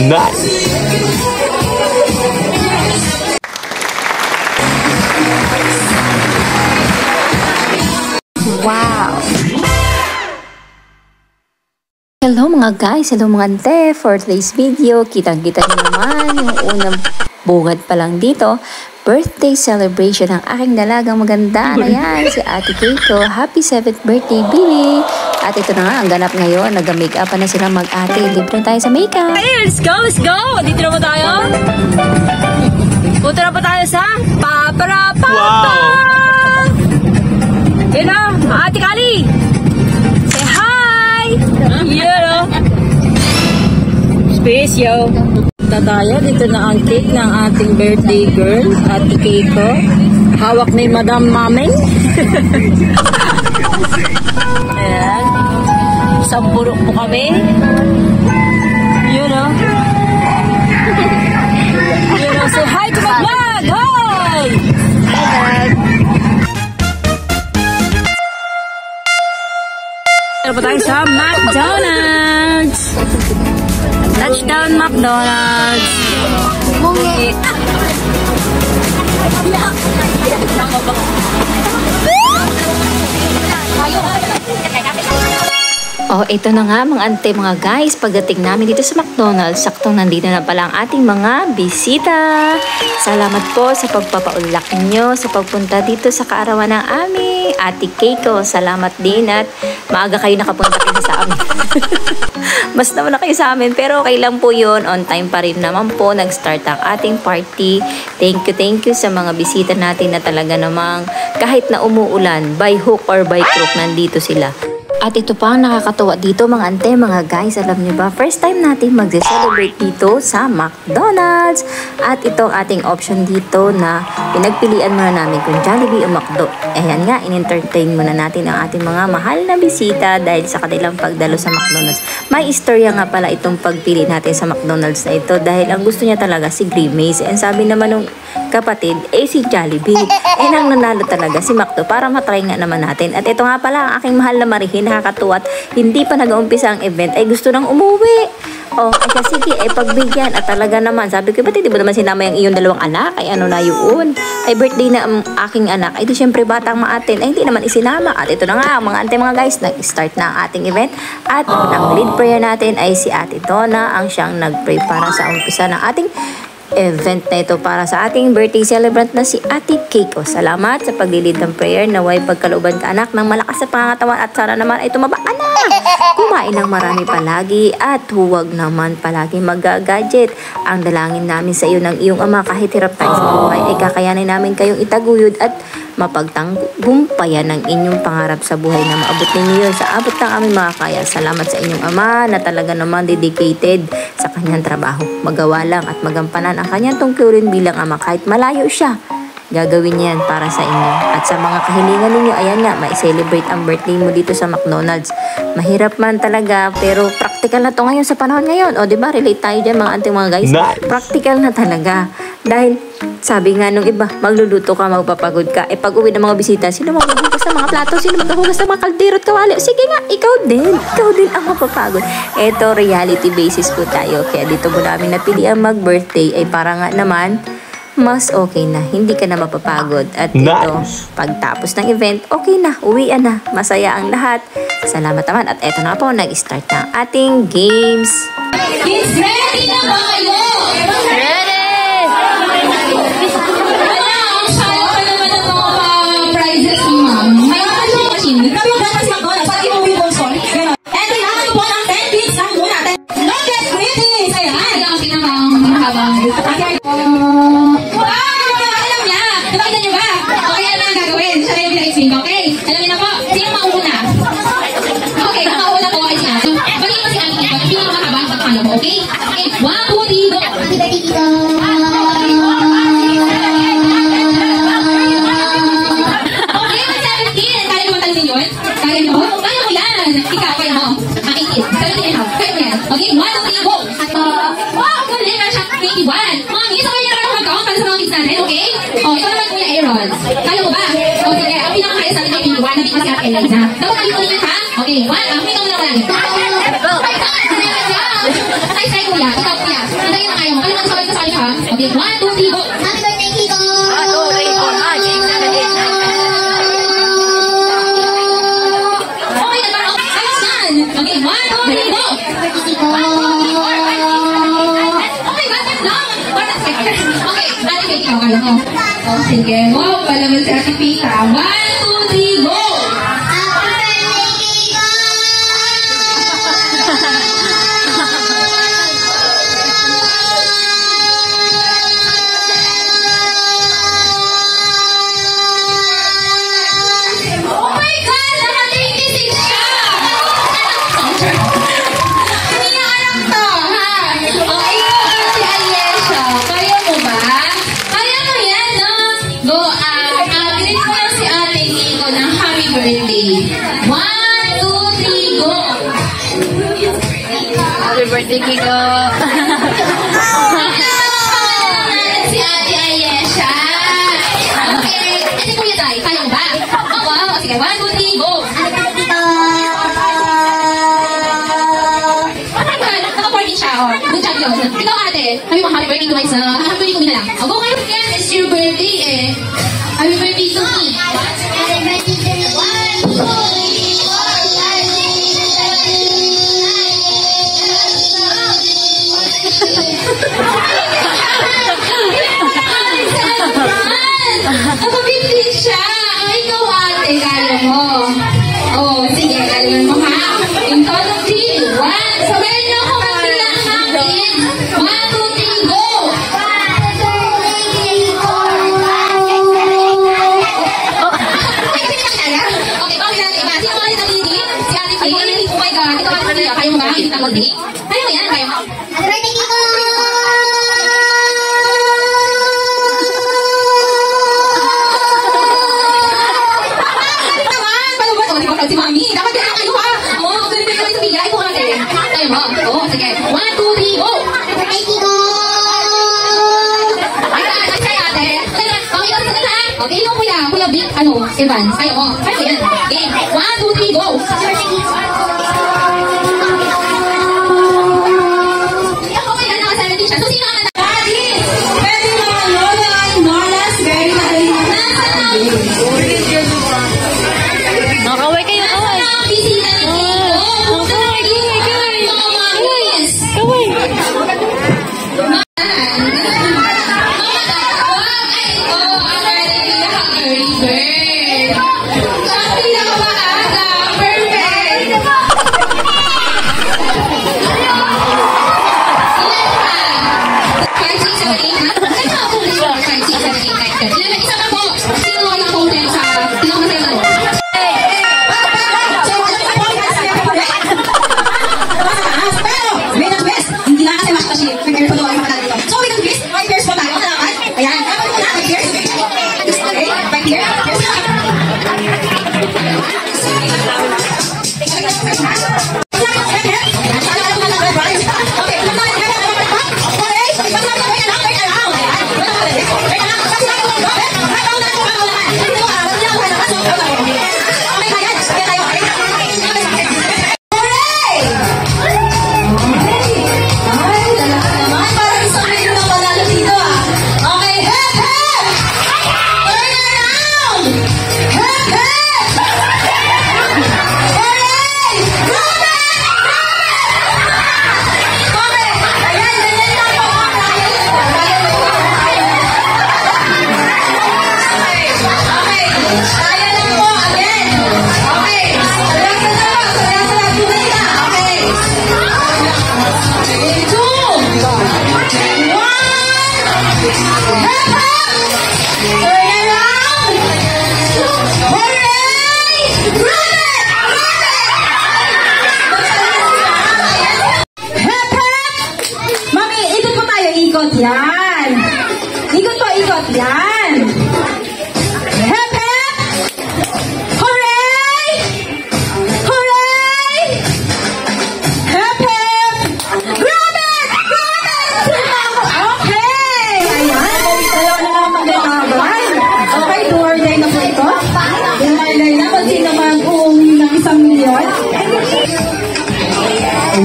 Nice! Wow! Hello mga guys, hello mga ante. For today's video, kitang-kita nyo naman yung unang bungad pa lang dito. Birthday celebration ng aking dalagang maganda na yan, si Ate Keiko. Happy 7th birthday, Billy! At ito na nga, ang ganap ngayon. Nag-makeup pa na sila mag-ate. Libre tayo sa makeup. Hey, let's go, let's go! Dito na ba tayo? Punta na pa tayo sa Paparapapa! Wow! Yun o, Ate Kali! Say hi! Yun o! Space, yo! Tayo, dito na ang cake ng ating birthday girl, Ate Keiko. Hawak ni Madam Mameng. Ayan. Isang burok po kami. Yun o. Yun o. Say hi to my vlog! Hi! Hi, Dad! Pa tayo sa McDonald's! Touchdown McDonald's! Mungi! Oh, ito na nga mga ante mga guys. Pagdating namin dito sa McDonald's, saktong nandito na pala ang ating mga bisita. Salamat po sa pagpapaulak nyo sa pagpunta dito sa kaarawan ng aming Ate Keiko. Salamat din at maaga kayo nakapunta kayo sa amin. Mas naman na kayo sa amin pero okay lang po yun. On time pa rin naman po nag-start ang ating party. Thank you sa mga bisita natin na talaga namang kahit na umuulan, by hook or by crook, nandito sila. At ito pa ang nakakatuwa dito mga ante, mga guys, alam nyo ba, first time natin mag-celebrate dito sa McDonald's. At ito ang ating option dito na pinagpilian muna namin kung Jollibee o McDo. Ayan nga, in-entertain muna natin ang ating mga mahal na bisita dahil sa kanilang pagdalo sa McDonald's. May istorya nga pala itong pagpili natin sa McDonald's na ito dahil ang gusto niya talaga si Grimace. And sabi naman nung kapatid, si Jollibee. Nang nanalo talaga si McDo para matry nga naman natin. At ito nga pala ang aking mahal na Marihin, nakakatuwa at hindi pa nag-uumpisa ang event ay gusto nang umuwi. Ay sige, pagbigyan. At talaga naman, sabi ko, ba't hindi mo naman sinama yung iyong dalawang anak? Ay ano na yun? Ay birthday na ang aking anak. Ay di syempre batang maatin. Ay hindi naman isinama. At ito na nga, mga ante mga guys, nag-start na ang ating event. At ang lead prayer natin ay si Ate Donna, ang siyang nag-pray para sa umpisa ng ating event na ito para sa ating birthday celebrant na si Ate Keiko. Salamat sa paglilid ng prayer. Naway pagkalooban ka anak ng malakas sa pangangatawan at sana naman ay tumaba ka na. Kumain ng marami palagi at huwag naman palagi mag-gadget. Ang dalangin namin sa iyo ng iyong ama kahit hirap tayo sa buhay ay kakayanin namin kayong itaguyod at mapagtagumpayan ng inyong pangarap sa buhay na maabot ninyo yun sa abot ng aming mga kaya. Salamat sa inyong ama na talaga naman dedicated sa kanyang trabaho. Magawa lang at magampanan ang kanyang tungkulin bilang ama kahit malayo siya. Gagawin yan para sa inyo. At sa mga kahilingan ninyo, ayan nga, ma-celebrate ang birthday mo dito sa McDonald's. Mahirap man talaga, pero practical na to ngayon sa panahon ngayon. O, diba? Relate tayo dyan mga ating mga guys. Nice. Practical na talaga. Dahil, sabi nga nung iba, magluluto ka, magpapagod ka. Pag uwi ng mga bisita, sino maghuhugas ng mga plato? Sino maghuhugas ng mga kaldero at kawali? Sige nga, ikaw din. Ikaw din ang mapapagod. Ito, reality basis po tayo. Kaya dito po namin napili ang mag-birthday ay para nga naman, mas okay na, hindi ka na mapapagod. At ito, pagtapos ng event, okay na, uwian na, masaya ang lahat. Salamat naman. At eto na po, nag-start na ang ating games. Kids, ready na ba kayo? Ready! Kaya pa naman ang mga prizes ni ma'am. May mga machine. Grabe yung gatas McDonald's. Pati yung people store. And kailangan po ng 10 kids lang muna. Don't get greedy! Saya. Kaya ang pinakamahabang. Okay. Okay, alam niyo na po, sino mauna? Okay, kung mauna po, ay siya. So, balik mo si Auntie, sino makahaba sa pangalo mo, okay? Okay, 1, 2, 3, go! Happy birthday, Tito! Okay, 17, kaya mo talasin yun? Kaya mo? Kaya mo yan! Ikaw, kaya mo? 18, 17 and a half, kaya mo yan? Okay, 1, 2, 3, go! Wow, galing na siya, 21! Mami, so kaya ka mag-count para sa mga kids natin, okay? O, ito naman Kuya Aaron. Kaya mo ba? O, sige, ang pinakakaya sa akin ay 21, nabit mo si Ate Eliza. Dapat nabit mo niyo, ha? Okay, 1, may ikaw na lang. Go! Ay, say kuya. Ikaw kuya. Antayin na kaya mo. Ano sabay ka sa akin ha? Okay, 1, 2, 3, go. Happy birthday, Kiko! Okay, nagpa-okay. Ayos yan. Okay, 1, 2, 3, go. Okay, bakit lang? Okay, Ate Faye, ikaw kaya mo. Oh, sige. Wow, palaman si Ate Faye ha. 1, 2, 3, go. Birthday, Kiko. Si Ate Ayesha. Okay. Ate Kuya Tay, kaya mo ba? Oo. Sige, 1, 2, 3, go. Naka-14 siya. Good job yun. Ikaw ate, sabi mo happy birthday to my son. Happy birthday ko na lang. Go kayo. Yes, it's your birthday eh. Happy birthday to me. Happy birthday to me. 1, 2, 3, 4. Napabibig siya. Ay, ikaw ate, kaya mo. Oh, sige, kaya mo ha. In count of 3, 1. Sabayan niyo ako magbilang natin. 1, 2, 3, go. Okay, bakit natin iba? Sino mga nitability? Si Ate Faye. Oh my God. Ito Ate Faye. Kaya mo ba? Hindi nitability? Kaya mo yan? Kaya mo? Happy birthday, Kiko! Si Mami, dapat yan kayo ha. Oo, ganito kayo sa bigay ko ate. Tayo mo. Oo, sige. 1, 2, 3, go. Birthday, Kiko! Ay, say ate. Okay, ito sa ha. Okay, ikaw kuya. Kuya Vic, Evan. Tayo mo. Tayo mo yan. Okay, 1, 2, 3, go. Birthday, Kiko! Okay, yan. Naka-17 siya. So, sino ang anak? Daddy! Pwede mga lola and lolas. Very nice. Nakaway kayo, kaway. Bisita ni Kiko. Kaway. Ikot yan. Ikot po, ikot yan. Hep, hep. Hooray! Hooray! Hep, hep. Grab it! Grab it! Okay. Ayan. Dalawa na lang magdalaban. Okay, do or die na po ito. Dinalay na kung sino man uuwi ng 1 milyon.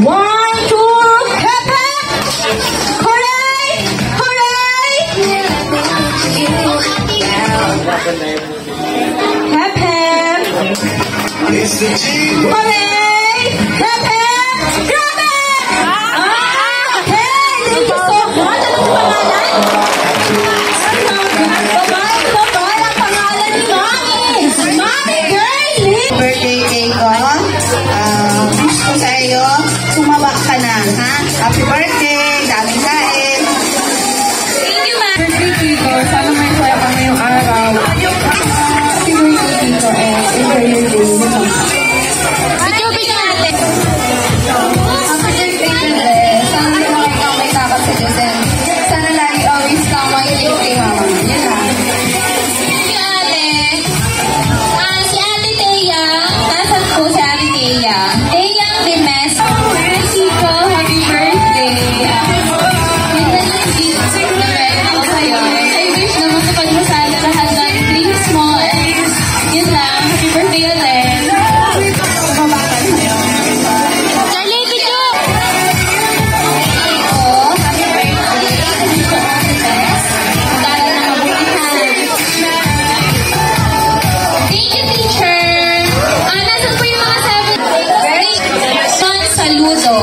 1, 2, Hooray! Hep, hep! Grabe! Okay! Thank you so much. Babae ang pangalan ni Mami! Mami Girlie! Birthday cake ko. Wish ko sa iyo, sumaba ka na, ha? Happy birthday! Daming kain! Thank you, ma'am. Birthday Kiko, sana may saya ka ngayong araw. Happy birthday Kiko and enjoy your day. Video natin. Happy birthday today! Sana naman ikaw may takot sa Diyos and sana lagi always kang makilig kay mama. Yan ha. Thank you, ate. Si Ate Thea. Nasaan po si Ate Thea? Thea Limes. Chico, happy birthday. Yun na lang, siguro ako sa'yo. I wish na matupad mo sana lahat ng dreams mo. Yun lang, happy birthday ulit. Charlie, video! Happy birthday. Happy birthday. Mag-aaral na mabuti. Thank you, teacher. Nasaan po yung mga 7? Son Saludo.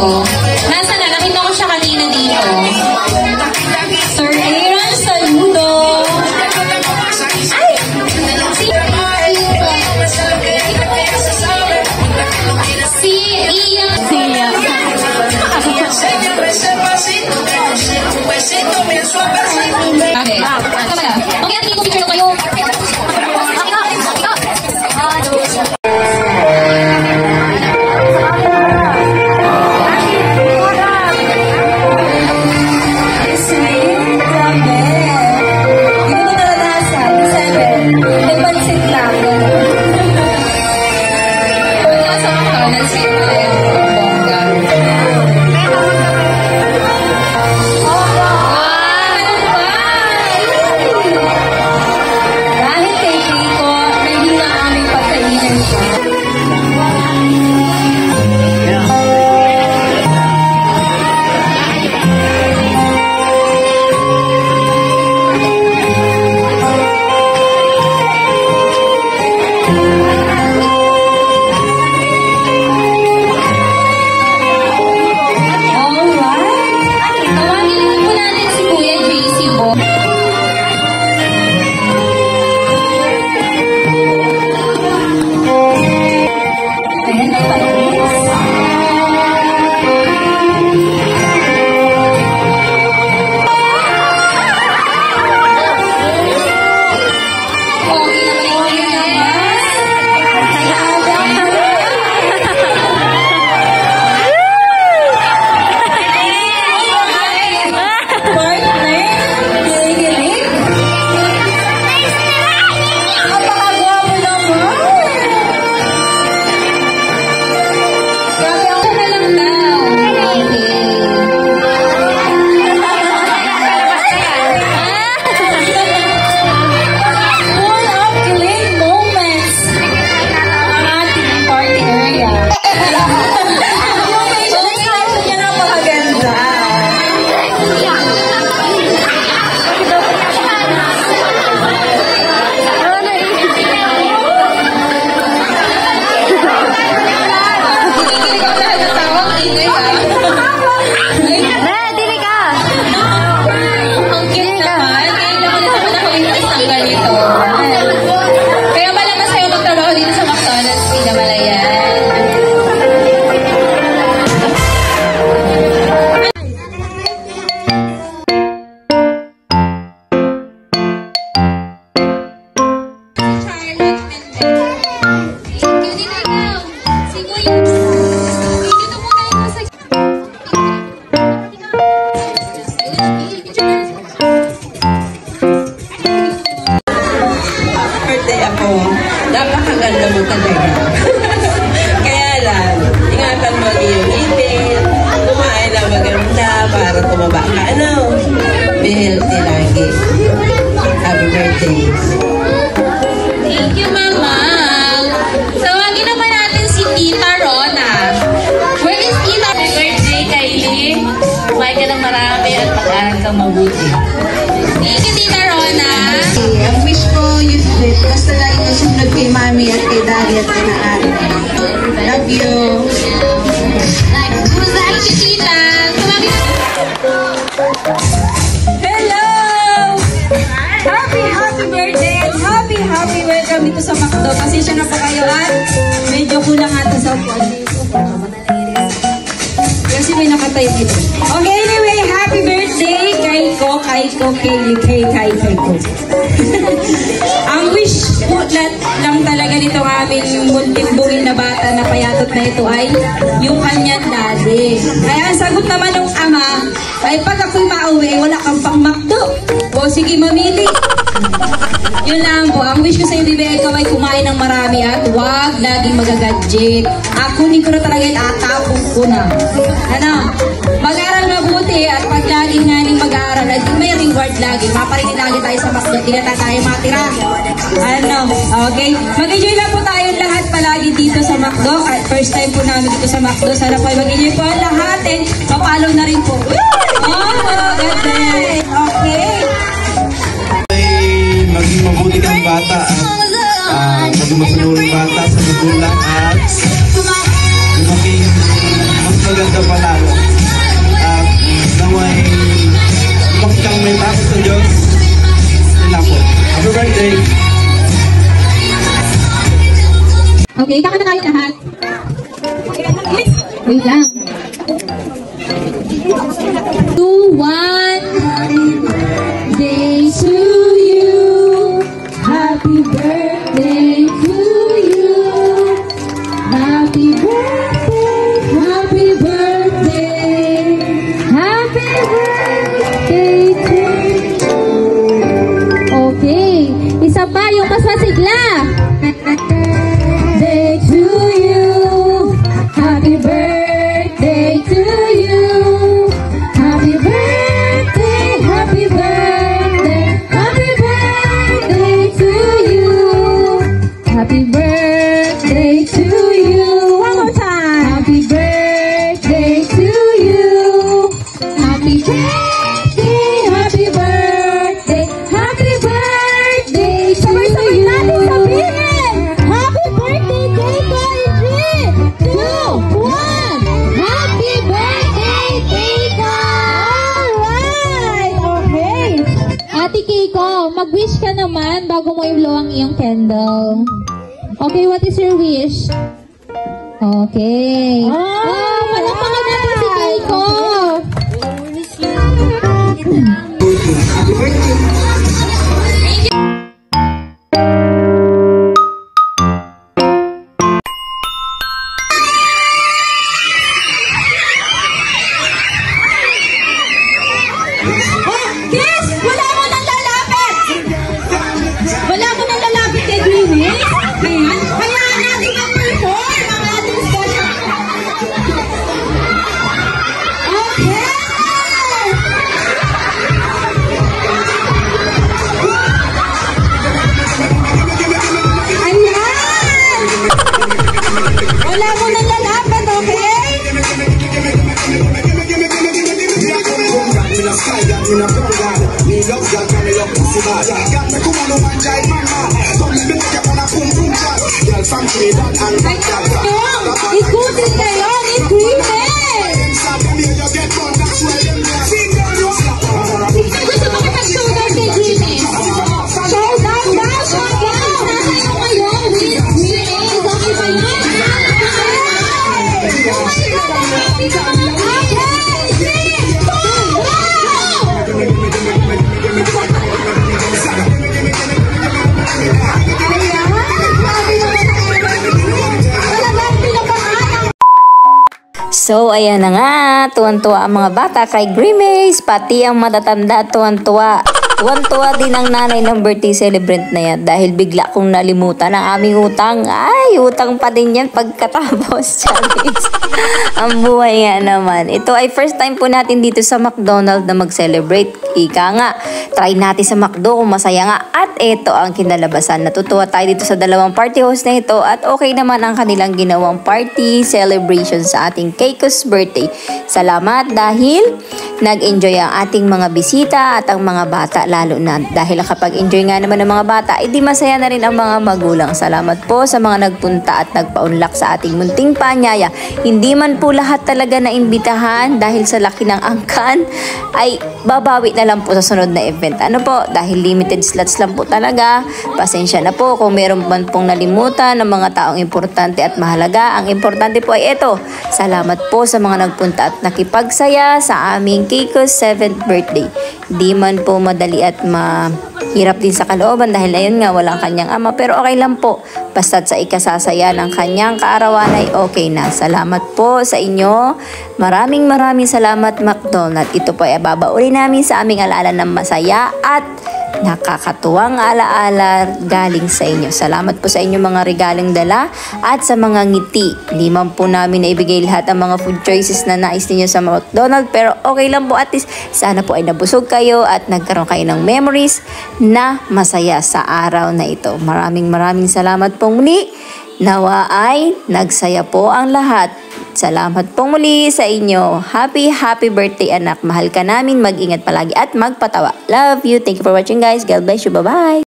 Nasaan na? Nakita ko siya kanina dito. Sir Aaron Saludo. Ay! Si Ian. Okay. Okay, at picture na kayo. Nasa McDonald's kayo tayo. Bongga. Dahil kay Kiko, hindi na aming pagkainin siya. Alright. Tawagin po natin si Kuya JC po. Ayan, nagpapagis. Okay naman yung Kuya. Napakagwapo naman! Grabe ako na lang daw. Full of great moments! Ang ating party area. Yung description niya napakaganda. Kikilig ako dahil ng tawag ingay Ang cute naman. Ngayon lang ulit ako naka-witness ng ganito. Kaya pala masaya magtrabaho dito sa McDonald's, Pinamalayan. Birthday ako. Napakaganda mo talaga. Kaya lang, ingatan mo ang iyong ipin. Kumain na maganda para tumaba ka. Ano? Be healthy lagi. Happy birthday. Thank you, Mama. Tawagin naman natin si Tita Rona. Where is Tita? Happy birthday, Kylie. Kumain ka ng marami at mag-aaral kang mabuti. Thank you, Tita Rona. Ang wish ko, basta lagi na sunod kay mami at kay daddy. maaari at maaari. Love you. Who's that, Chiquita? Hello! Happy birthday and happy welcome dito sa McDo. Pasensya na po kayo at medyo kulang ata sa upuan dito. Kasi may nakatayo dito. Okay, anyway, happy birthday kay ko. Ang wish po lang talaga nitong aming munting bungil na bata na payatot na ito ay yung kanyang daddy. Kaya ang sagot naman ng ama ay pag ako'y mauwi, wala kang pang McDo. O sige, mamili. Yun lang po. Ang wish ko sa iyo, Bibi, ikaw ay kumain ng marami at huwag laging magagadget. Akunin ko na talaga yun, atapong ko na. Ano? Mag-aral mabuti at pag laging nga ning mag-aaral ay may reward lagi. Maparingin lagi tayo sa McDo. Hindi na tayo matira. Ano? Okay? Mag-enjoy lang po tayo lahat palagi dito sa McDo. First time po namin dito sa McDo. Sana po ay mag-enjoy po ang lahat and papalo na rin po. Oh, God bless. Okay. Maging mabuti kang bata at maging masunurong bata sa magulang at maging mas maganda palalo at naway makikang may tapos sa Diyos. Yun lang po. Happy birthday! Okay, kaka na tayo lahat. Wait lang. 2, 1. Day to you. Happy birthday to you. Happy birthday. Happy birthday. Happy birthday to you. Okay. Isa pa yung mas masigla. Day to you. Happy birthday to you. Happy birthday. Happy birthday. Happy birthday to you. Happy birthday to you. One more time. Happy birthday to you. Happy birthday. Happy birthday. Happy birthday to you. Happy birthday, Keiko! 3, 2, 1. Happy birthday, Keiko! Alright! Okay. Ate Keiko, mag-wish ka naman bago mo i-blow ang iyong candle. Okay, what is your wish? Okay. Palakpakan natin si Keiko! Yes! Wala mo nang lalapit! Wala mo nang lalapit kay Greenie? Ayan. Hayaan natin mag-perform ang ating special. Okay! Ayan! Wala mo nang lalapit, okay? Ikutin kayo ni Greenie! Gusto mo kapag-showdown kay Greenie? Showdown daw! Showdown! Nasa iyo ngayon with Greenie. Okay ba yan? So, ayan na nga. Tuwan-tuwa ang mga bata kay Grimace. Pati ang matatanda, tuwan-tuwa. Tuwan-tuwa din ang nanay ng birthday celebrant na yan dahil bigla kong nalimutan ang aming utang. Ay, utang pa din yan pagkatapos. Charis. Ang buhay nga naman. Ito ay first time po natin dito sa McDonald's na mag-celebrate. Ika nga, try natin sa McDo kung masaya nga. At ito ang kinalabasan. Natutuwa tayo dito sa dalawang party host na ito at okay naman ang kanilang ginawang party celebration sa ating Keiko's birthday. Salamat dahil nag-enjoy ang ating mga bisita at ang mga bata lalo na. Dahil kapag enjoy nga naman ng mga bata, edi masaya na rin ang mga magulang. Salamat po sa mga nagpunta at nagpaunlak sa ating munting paanyaya. Hindi man po lahat talaga na imbitahan dahil sa laki ng angkan, ay babawi na lang po sa sunod na event. Ano po, dahil limited slots lang po talaga. Pasensya na po kung meron man pong nalimutan ng mga taong importante at mahalaga. Ang importante po ay ito. Salamat po sa mga nagpunta at nakipagsaya sa aming Kiko's 7th birthday. Di man po madali at mahirap din sa kalooban dahil ayun nga walang kanyang ama, pero okay lang po. Basta't sa ikasasaya ng kanyang kaarawan ay okay na. Salamat po sa inyo. Maraming salamat, McDonald. Ito po ay babauli namin sa aming alaala ng masaya at nakakatuwang alaala galing sa inyo. Salamat po sa inyo mga regalong dala at sa mga ngiti. Hindi man po namin naibigay lahat ang mga food choices na nais niyo sa McDonald's, pero okay lang po, at least sana po ay nabusog kayo at nagkaroon kayo ng memories na masaya sa araw na ito. Maraming salamat po muli. Nawa ay nagsaya po ang lahat. Salamat po muli sa inyo. Happy birthday anak. Mahal ka namin. Mag-ingat palagi at magpatawa. Love you. Thank you for watching guys. God bless you. Bye-bye.